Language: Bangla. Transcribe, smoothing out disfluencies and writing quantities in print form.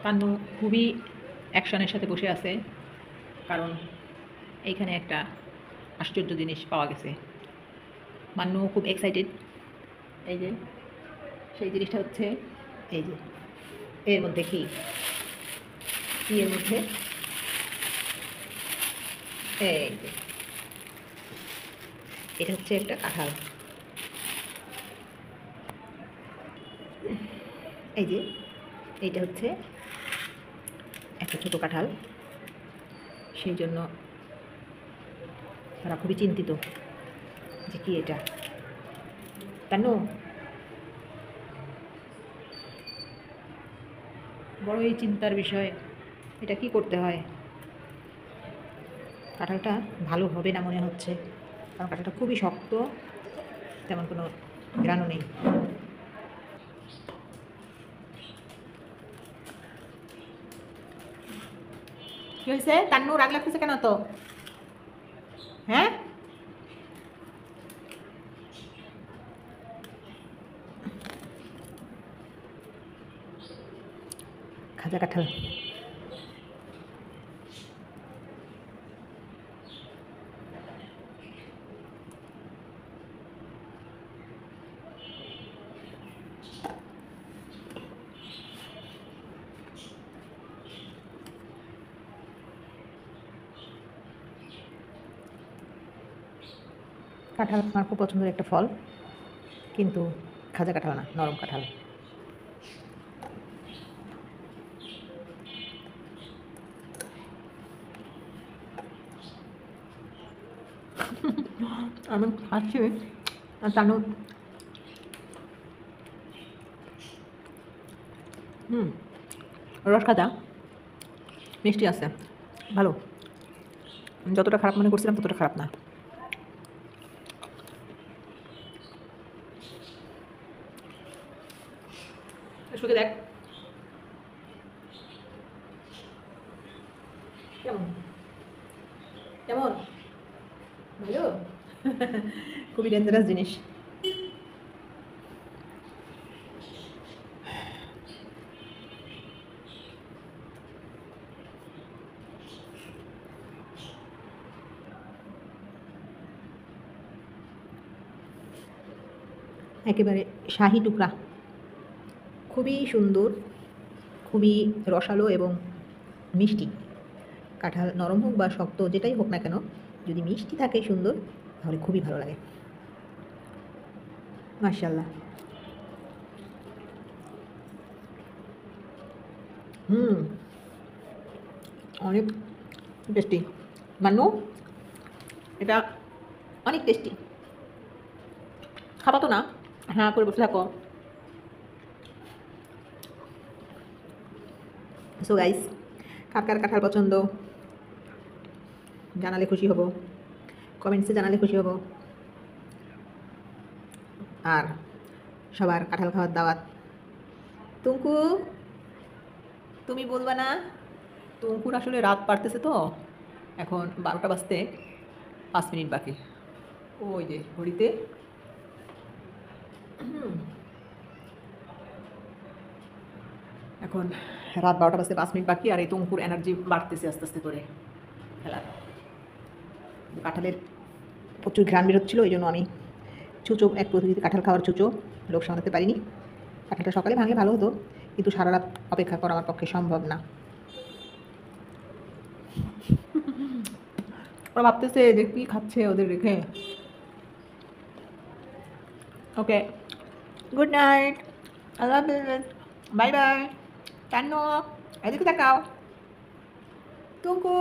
তান্নু খুবই অ্যাকশনের সাথে বসে আছে, কারণ এইখানে একটা আশ্চর্য জিনিস পাওয়া গেছে। মান্নু খুব এক্সাইটেড। এই যে সেই জিনিসটা হচ্ছে এই যে এর মধ্যে কি কি এর মধ্যে এই যে এটা হচ্ছে একটা কাঁঠাল। এই যে এইটা হচ্ছে একটা ছোটো কাঁঠাল, সেই জন্য তারা খুবই চিন্তিত যে কি এটা। তান্নু বড়ই চিন্তার বিষয়, এটা কি করতে হয়। কাঁঠালটা ভালো হবে না মনে হচ্ছে, কারণ কাঁঠালটা খুবই শক্ত, তেমন কোনো ঘ্রাণও নেই। কি হয়েছে তান্নু, রাগ লাগতেছে কেন তো? হ্যাঁ, খাজা কাঁঠাল। কাঁঠাল আমার খুব পছন্দের একটা ফল, কিন্তু খাজা কাঁঠাল না, নরম কাঁঠাল। আমি খাচ্ছি আর তানু রস খাজা মিষ্টি আছে, ভালো। যতটা খারাপ মনে করছিলাম ততটা খারাপ না। শুকে দেখ কেমন কেমন, ভালো। খুবই ডেঞ্জারাস জিনিস। একেবারে শাহি টুকরা, খুবই সুন্দর, খুবই রসালো এবং মিষ্টি। কাঁঠাল নরম হোক বা শক্ত যেটাই হোক না কেন, যদি মিষ্টি থাকে সুন্দর, তাহলে খুবই ভালো লাগে। মাশাআল্লাহ। হুম, অনেক টেস্টি। মান্নু, এটা অনেক টেস্টি। খাবা তো না? হ্যাঁ করে বসে থাকো। সো গাইস, কার কার কাঁঠাল পছন্দ জানালে খুশি হব, কমেন্টসে জানালে খুশি হব। আর সবার কাঁঠাল খাওয়ার দাওয়াত। টুঙ্কু, তুমি বলবা না? টুঙ্কুর আসলে রাত পারতেছে তো, এখন 12টা বাজতে 5 মিনিট বাকি। ওই যে ঘড়িতে এখন রাত 12টা বাজতে 5 মিনিট বাকি, আর এই টুঙ্কুর এনার্জি বাড়তেছে আস্তে আস্তে করে খেলার। কাঁঠালের প্রচুর ঘ্রাণ বেরোচ্ছিল, এই জন্য আমি চুচো এক পদ্ধতিতে কাঁঠাল খাওয়ার চুচো লোক সামলাতে পারিনি। কাঁঠালটা সকালে ভাঙলে ভালো হতো, কিন্তু সারা রাত অপেক্ষা করা আমার পক্ষে সম্ভব না। ওরা ভাবতেছে যে কী খাচ্ছে ওদের রেখে। ওকে, গুড নাইট, আল্লাহ হাফেজ, বাই বাই। টানো, এদিকে তাকাও টুকু।